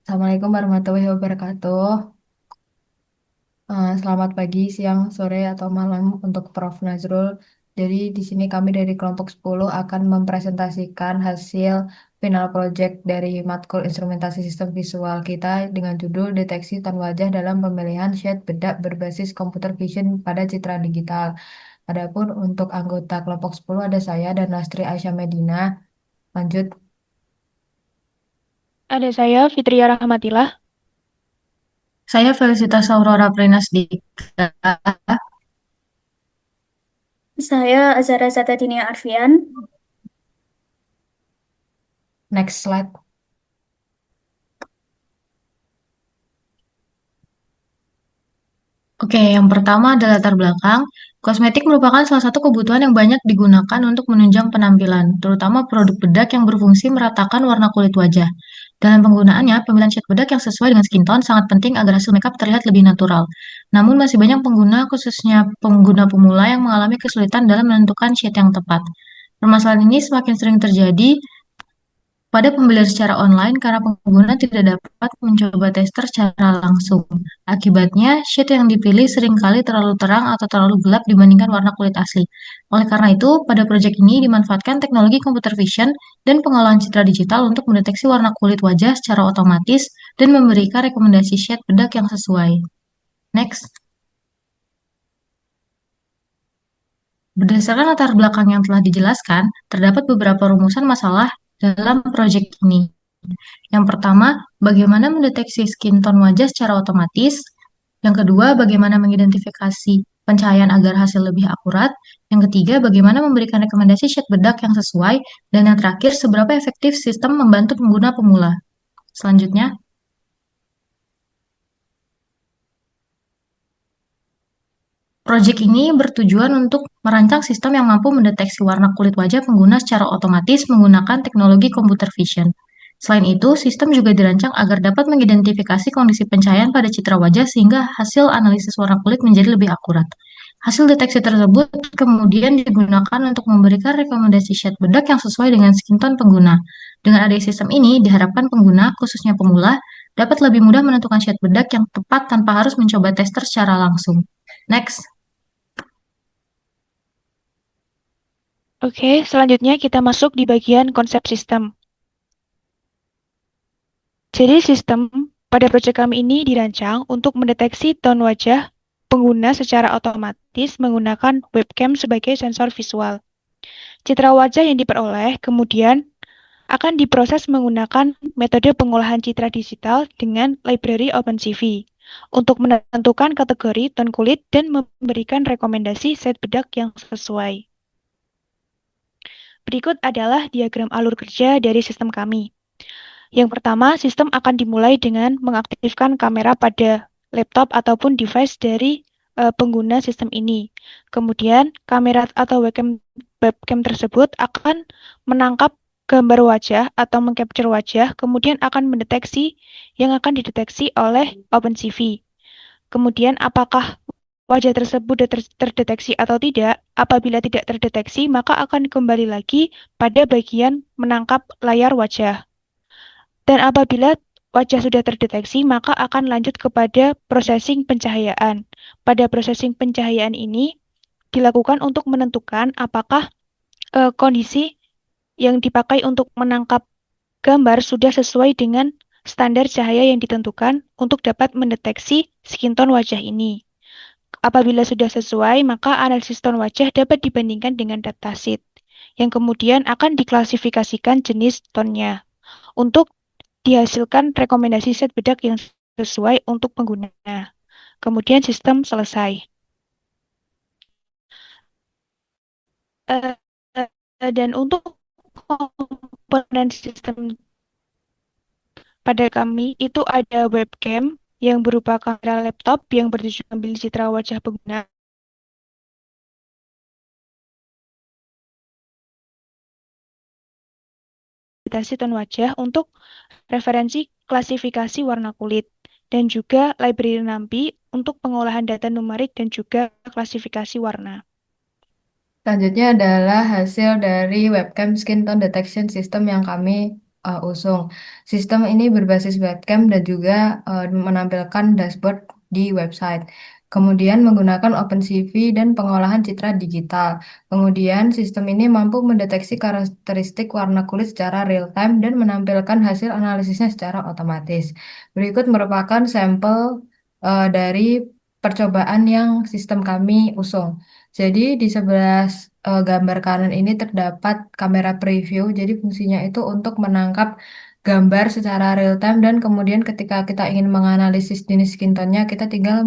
Assalamualaikum warahmatullahi wabarakatuh. Selamat pagi, siang, sore, atau malam untuk Prof. Nazrul. Jadi di sini kami dari kelompok 10 akan mempresentasikan hasil final project dari matkul instrumentasi sistem visual kita dengan judul Deteksi Tone Wajah dalam Pemilihan Shade Bedak Berbasis Computer Vision pada Citra Digital. Adapun untuk anggota kelompok 10 ada saya dan Lastri Aisyah Medina. Lanjut. Ada saya, Fitria Rahmatillah. Saya Felicitas Aurora Prinasdika. Saya Azara Zatadinia Arfian. Next slide. Oke, yang pertama adalah latar belakang. Kosmetik merupakan salah satu kebutuhan yang banyak digunakan untuk menunjang penampilan, terutama produk bedak yang berfungsi meratakan warna kulit wajah. Dalam penggunaannya, pemilihan shade bedak yang sesuai dengan skin tone sangat penting agar hasil makeup terlihat lebih natural. Namun masih banyak pengguna, khususnya pengguna pemula yang mengalami kesulitan dalam menentukan shade yang tepat. Permasalahan ini semakin sering terjadi pada pembelian secara online karena pengguna tidak dapat mencoba tester secara langsung. Akibatnya, shade yang dipilih seringkali terlalu terang atau terlalu gelap dibandingkan warna kulit asli. Oleh karena itu, pada proyek ini dimanfaatkan teknologi computer vision dan pengolahan citra digital untuk mendeteksi warna kulit wajah secara otomatis dan memberikan rekomendasi shade bedak yang sesuai. Next. Berdasarkan latar belakang yang telah dijelaskan, terdapat beberapa rumusan masalah dalam proyek ini. Yang pertama, bagaimana mendeteksi skin tone wajah secara otomatis. Yang kedua, bagaimana mengidentifikasi pencahayaan agar hasil lebih akurat. Yang ketiga, bagaimana memberikan rekomendasi shade bedak yang sesuai. Dan yang terakhir, seberapa efektif sistem membantu pengguna pemula. Selanjutnya, proyek ini bertujuan untuk merancang sistem yang mampu mendeteksi warna kulit wajah pengguna secara otomatis menggunakan teknologi computer vision. Selain itu, sistem juga dirancang agar dapat mengidentifikasi kondisi pencahayaan pada citra wajah sehingga hasil analisis warna kulit menjadi lebih akurat. Hasil deteksi tersebut kemudian digunakan untuk memberikan rekomendasi shade bedak yang sesuai dengan skin tone pengguna. Dengan adanya sistem ini, diharapkan pengguna, khususnya pemula, dapat lebih mudah menentukan shade bedak yang tepat tanpa harus mencoba tester secara langsung. Next. Oke, selanjutnya kita masuk di bagian konsep sistem. Jadi sistem pada proyek kami ini dirancang untuk mendeteksi tone wajah pengguna secara otomatis menggunakan webcam sebagai sensor visual. Citra wajah yang diperoleh kemudian akan diproses menggunakan metode pengolahan citra digital dengan library OpenCV untuk menentukan kategori tone kulit dan memberikan rekomendasi set bedak yang sesuai. Berikut adalah diagram alur kerja dari sistem kami. Yang pertama, sistem akan dimulai dengan mengaktifkan kamera pada laptop ataupun device dari pengguna sistem ini. Kemudian, kamera atau webcam tersebut akan menangkap gambar wajah atau mengcapture wajah, kemudian akan mendeteksi yang akan dideteksi oleh OpenCV. Kemudian, apakah wajah tersebut terdeteksi atau tidak? Apabila tidak terdeteksi, maka akan kembali lagi pada bagian menangkap layar wajah. Dan apabila wajah sudah terdeteksi, maka akan lanjut kepada processing pencahayaan. Pada processing pencahayaan ini dilakukan untuk menentukan apakah kondisi yang dipakai untuk menangkap gambar sudah sesuai dengan standar cahaya yang ditentukan untuk dapat mendeteksi skin tone wajah ini. Apabila sudah sesuai, maka analisis tone wajah dapat dibandingkan dengan datasheet, yang kemudian akan diklasifikasikan jenis tone-nya untuk dihasilkan rekomendasi set bedak yang sesuai untuk pengguna. Kemudian sistem selesai. Dan untuk komponen sistem pada kami itu ada webcam yang berupa kamera laptop yang bertujuan mengambil citra wajah pengguna. Tone wajah untuk referensi klasifikasi warna kulit dan juga library NumPy untuk pengolahan data numerik dan juga klasifikasi warna. Selanjutnya adalah hasil dari webcam skin tone detection system yang kami usung. Sistem ini berbasis webcam dan juga menampilkan dashboard di website. Kemudian menggunakan OpenCV dan pengolahan citra digital. Kemudian sistem ini mampu mendeteksi karakteristik warna kulit secara real time dan menampilkan hasil analisisnya secara otomatis. Berikut merupakan sampel dari percobaan yang sistem kami usung. Jadi di sebelah gambar kanan ini terdapat kamera preview. Jadi fungsinya itu untuk menangkap gambar secara real time dan kemudian ketika kita ingin menganalisis jenis skin tone-nya, kita tinggal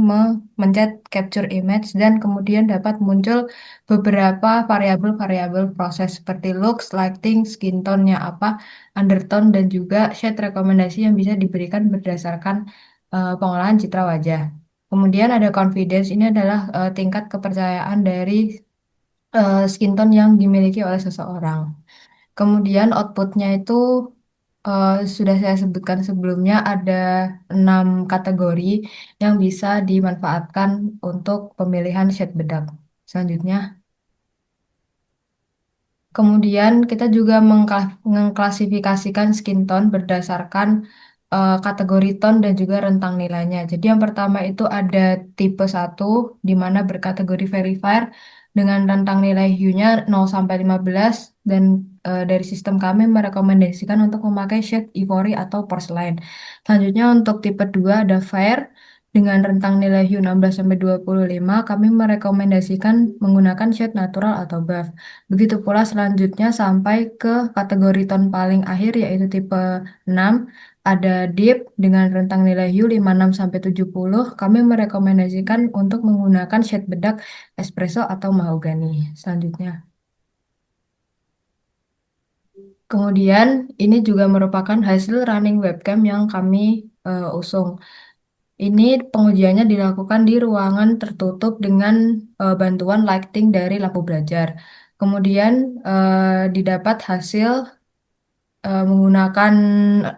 mencet capture image dan kemudian dapat muncul beberapa variabel-variabel proses seperti looks, lighting, skin tone-nya apa, undertone dan juga shade rekomendasi yang bisa diberikan berdasarkan pengolahan citra wajah. Kemudian ada confidence, ini adalah tingkat kepercayaan dari skin tone yang dimiliki oleh seseorang. Kemudian outputnya itu sudah saya sebutkan sebelumnya ada 6 kategori yang bisa dimanfaatkan untuk pemilihan shade bedak. Selanjutnya, kemudian kita juga mengklasifikasikan skin tone berdasarkan kategori tone dan juga rentang nilainya. Jadi yang pertama itu ada tipe 1 di mana berkategori verifier dengan rentang nilai hue-nya 0 sampai 15 dan dari sistem kami merekomendasikan untuk memakai shade ivory atau porcelain. Selanjutnya untuk tipe 2 ada fair dengan rentang nilai hue 16 sampai 25, kami merekomendasikan menggunakan shade natural atau buff. Begitu pula selanjutnya sampai ke kategori tone paling akhir yaitu tipe 6 ada deep dengan rentang nilai hue 56 sampai 70. Kami merekomendasikan untuk menggunakan shade bedak espresso atau mahogany. Selanjutnya. Kemudian ini juga merupakan hasil running webcam yang kami usung. Ini pengujiannya dilakukan di ruangan tertutup dengan bantuan lighting dari lampu belajar. Kemudian didapat hasil menggunakan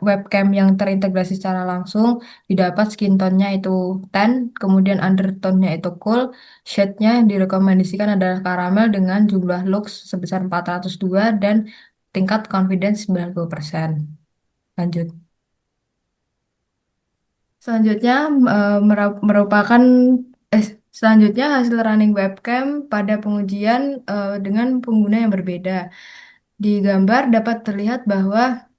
webcam yang terintegrasi secara langsung, didapat skin tone-nya itu tan, kemudian undertone-nya itu cool, shade-nya yang direkomendasikan adalah caramel dengan jumlah lux sebesar 402 dan tingkat confidence 90%. Lanjut. Selanjutnya merupakan eh, selanjutnya hasil running webcam pada pengujian dengan pengguna yang berbeda. Di gambar dapat terlihat bahwa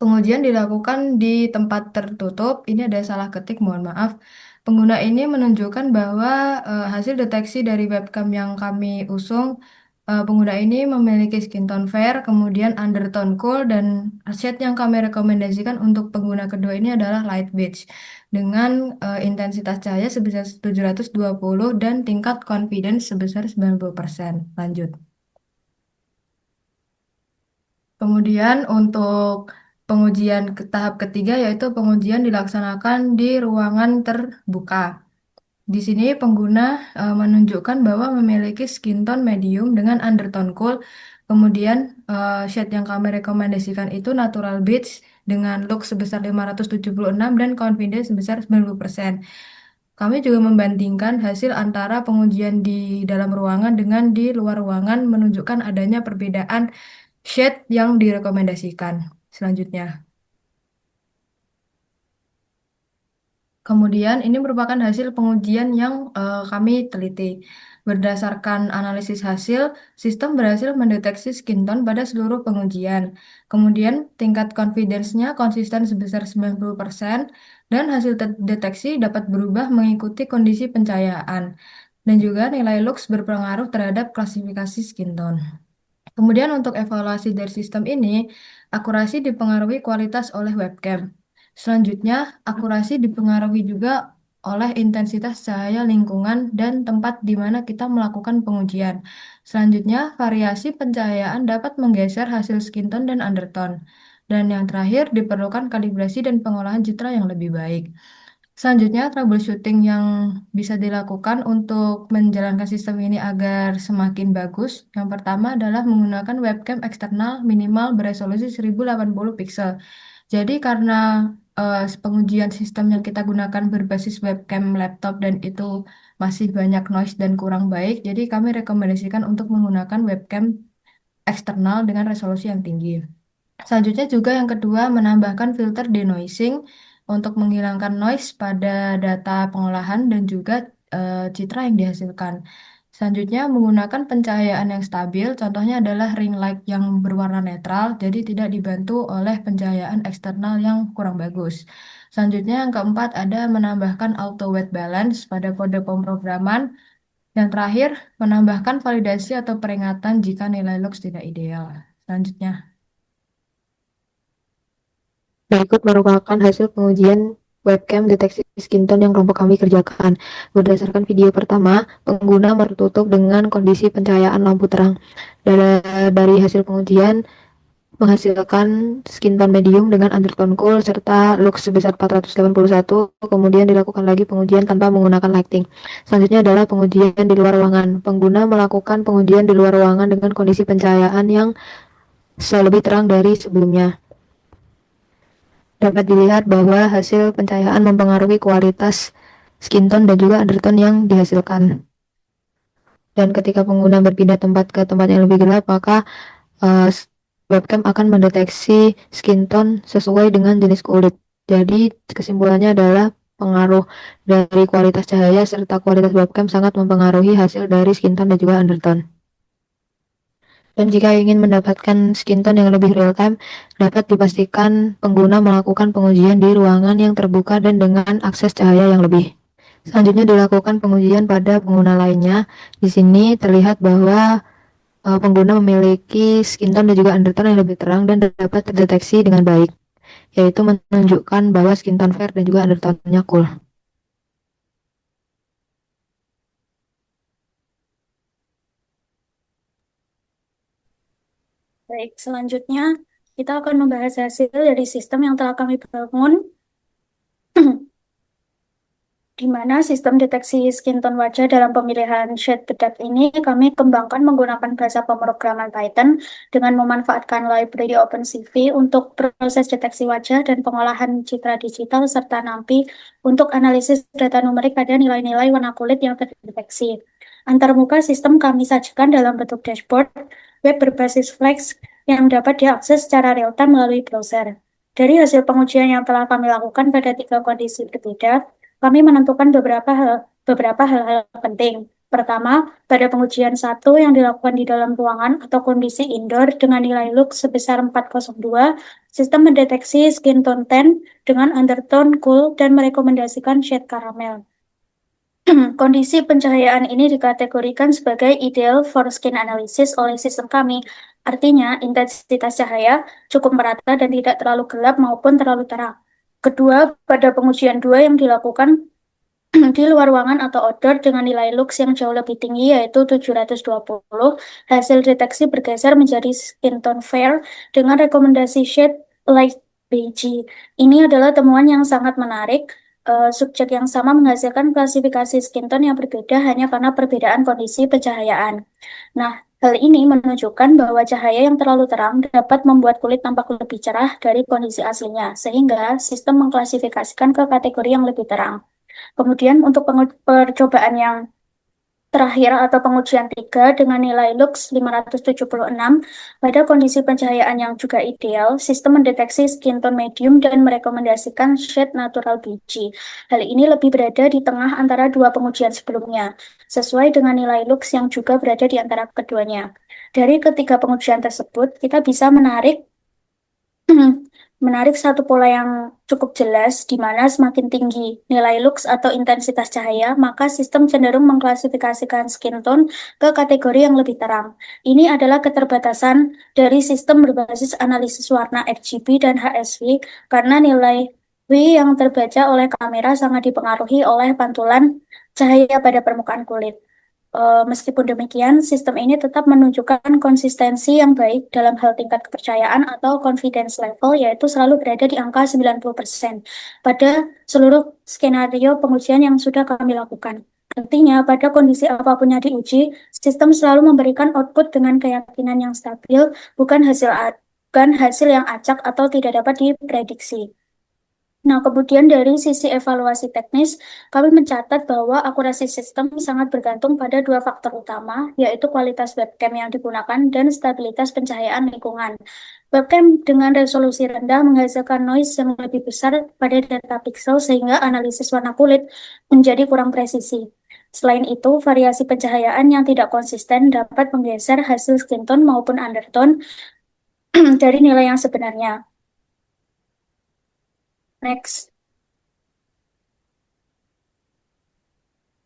pengujian dilakukan di tempat tertutup. Ini ada salah ketik, mohon maaf. Pengguna ini menunjukkan bahwa hasil deteksi dari webcam yang kami usung, pengguna ini memiliki skin tone fair, kemudian undertone cool, dan shade yang kami rekomendasikan untuk pengguna kedua ini adalah light beige dengan intensitas cahaya sebesar 720 dan tingkat confidence sebesar 90%. Lanjut. Kemudian untuk pengujian ke tahap ketiga yaitu pengujian dilaksanakan di ruangan terbuka. Di sini pengguna menunjukkan bahwa memiliki skin tone medium dengan undertone cool. Kemudian shade yang kami rekomendasikan itu natural beige dengan look sebesar 576 dan confidence sebesar 90%. Kami juga membandingkan hasil antara pengujian di dalam ruangan dengan di luar ruangan menunjukkan adanya perbedaan shade yang direkomendasikan. Selanjutnya. Kemudian ini merupakan hasil pengujian yang kami teliti. Berdasarkan analisis hasil, sistem berhasil mendeteksi skin tone pada seluruh pengujian. Kemudian tingkat confidence-nya konsisten sebesar 90% dan hasil deteksi dapat berubah mengikuti kondisi pencahayaan. Dan juga nilai lux berpengaruh terhadap klasifikasi skin tone. Kemudian untuk evaluasi dari sistem ini, akurasi dipengaruhi kualitas oleh webcam. Selanjutnya, akurasi dipengaruhi juga oleh intensitas cahaya lingkungan dan tempat di mana kita melakukan pengujian. Selanjutnya, variasi pencahayaan dapat menggeser hasil skin tone dan undertone. Dan yang terakhir, diperlukan kalibrasi dan pengolahan citra yang lebih baik. Selanjutnya, troubleshooting yang bisa dilakukan untuk menjalankan sistem ini agar semakin bagus. Yang pertama adalah menggunakan webcam eksternal minimal beresolusi 1080 pixel. Jadi karena pengujian sistem yang kita gunakan berbasis webcam laptop dan itu masih banyak noise dan kurang baik, jadi kami rekomendasikan untuk menggunakan webcam eksternal dengan resolusi yang tinggi. Selanjutnya juga yang kedua menambahkan filter denoising untuk menghilangkan noise pada data pengolahan dan juga citra yang dihasilkan. Selanjutnya menggunakan pencahayaan yang stabil, contohnya adalah ring light yang berwarna netral, jadi tidak dibantu oleh pencahayaan eksternal yang kurang bagus. Selanjutnya yang keempat ada menambahkan auto white balance pada kode pemrograman. Yang terakhir, menambahkan validasi atau peringatan jika nilai lux tidak ideal. Selanjutnya. Berikut merupakan hasil pengujian webcam deteksi skin tone yang kelompok kami kerjakan. Berdasarkan video pertama, pengguna tertutup dengan kondisi pencahayaan lampu terang. Dari hasil pengujian, menghasilkan skin tone medium dengan undertone cool serta lux sebesar 481, kemudian dilakukan lagi pengujian tanpa menggunakan lighting. Selanjutnya adalah pengujian di luar ruangan. Pengguna melakukan pengujian di luar ruangan dengan kondisi pencahayaan yang lebih terang dari sebelumnya. Dapat dilihat bahwa hasil pencahayaan mempengaruhi kualitas skin tone dan juga undertone yang dihasilkan. Dan ketika pengguna berpindah tempat ke tempat yang lebih gelap, maka webcam akan mendeteksi skin tone sesuai dengan jenis kulit. Jadi kesimpulannya adalah pengaruh dari kualitas cahaya serta kualitas webcam sangat mempengaruhi hasil dari skin tone dan juga undertone. Dan jika ingin mendapatkan skin tone yang lebih real time, dapat dipastikan pengguna melakukan pengujian di ruangan yang terbuka dan dengan akses cahaya yang lebih. Selanjutnya dilakukan pengujian pada pengguna lainnya. Di sini terlihat bahwa pengguna memiliki skin tone dan juga undertone yang lebih terang dan dapat terdeteksi dengan baik, yaitu menunjukkan bahwa skin tone fair dan juga undertone-nya cool. Baik, selanjutnya kita akan membahas hasil dari sistem yang telah kami bangun, di mana sistem deteksi skin tone wajah dalam pemilihan shade bedak ini kami kembangkan menggunakan bahasa pemrograman Python dengan memanfaatkan library OpenCV untuk proses deteksi wajah dan pengolahan citra digital serta NAMPI untuk analisis data numerik pada nilai-nilai warna kulit yang terdeteksi. Antarmuka sistem kami sajikan dalam bentuk dashboard web berbasis Flex yang dapat diakses secara real-time melalui browser. Dari hasil pengujian yang telah kami lakukan pada 3 kondisi berbeda, kami menentukan beberapa hal-hal penting. Pertama, pada pengujian 1 yang dilakukan di dalam ruangan atau kondisi indoor dengan nilai lux sebesar 402, sistem mendeteksi skin tone tan dengan undertone cool dan merekomendasikan shade caramel. Kondisi pencahayaan ini dikategorikan sebagai ideal for skin analysis oleh sistem kami. Artinya, intensitas cahaya cukup merata dan tidak terlalu gelap maupun terlalu terang. Kedua, pada pengujian 2 yang dilakukan di luar ruangan atau outdoor dengan nilai lux yang jauh lebih tinggi yaitu 720, hasil deteksi bergeser menjadi skin tone fair dengan rekomendasi shade light beige. Ini adalah temuan yang sangat menarik. Subjek yang sama menghasilkan klasifikasi skin tone yang berbeda hanya karena perbedaan kondisi pencahayaan. Nah, hal ini menunjukkan bahwa cahaya yang terlalu terang dapat membuat kulit tampak lebih cerah dari kondisi aslinya, sehingga sistem mengklasifikasikan ke kategori yang lebih terang. Kemudian untuk percobaan yang terakhir atau pengujian 3 dengan nilai lux 576 pada kondisi pencahayaan yang juga ideal, sistem mendeteksi skin tone medium dan merekomendasikan shade natural beige. Hal ini lebih berada di tengah antara 2 pengujian sebelumnya, sesuai dengan nilai lux yang juga berada di antara keduanya. Dari ketiga pengujian tersebut, kita bisa menarik satu pola yang cukup jelas, di mana semakin tinggi nilai lux atau intensitas cahaya, maka sistem cenderung mengklasifikasikan skin tone ke kategori yang lebih terang. Ini adalah keterbatasan dari sistem berbasis analisis warna RGB dan HSV, karena nilai W yang terbaca oleh kamera sangat dipengaruhi oleh pantulan cahaya pada permukaan kulit. Meskipun demikian, sistem ini tetap menunjukkan konsistensi yang baik dalam hal tingkat kepercayaan atau confidence level, yaitu selalu berada di angka 90% pada seluruh skenario pengujian yang sudah kami lakukan. Artinya, pada kondisi apapun yang diuji, sistem selalu memberikan output dengan keyakinan yang stabil, bukan hasil yang acak atau tidak dapat diprediksi. Nah, kemudian dari sisi evaluasi teknis, kami mencatat bahwa akurasi sistem sangat bergantung pada dua faktor utama, yaitu kualitas webcam yang digunakan dan stabilitas pencahayaan lingkungan. Webcam dengan resolusi rendah menghasilkan noise yang lebih besar pada data pixel sehingga analisis warna kulit menjadi kurang presisi. Selain itu, variasi pencahayaan yang tidak konsisten dapat menggeser hasil skin tone maupun undertone dari nilai yang sebenarnya. Next.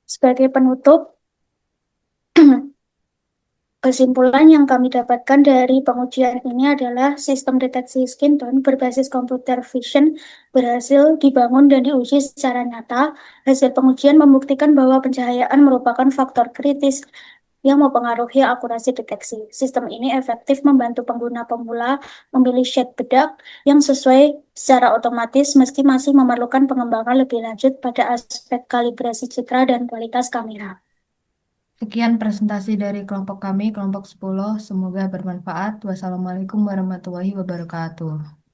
Sebagai penutup, kesimpulan yang kami dapatkan dari pengujian ini adalah sistem deteksi skin tone berbasis computer vision berhasil dibangun dan diuji secara nyata. Hasil pengujian membuktikan bahwa pencahayaan merupakan faktor kritis yang mempengaruhi akurasi deteksi. Sistem ini efektif membantu pengguna pemula memilih shade bedak yang sesuai secara otomatis meski masih memerlukan pengembangan lebih lanjut pada aspek kalibrasi citra dan kualitas kamera. Sekian presentasi dari kelompok kami, kelompok 10. Semoga bermanfaat. Wassalamualaikum warahmatullahi wabarakatuh.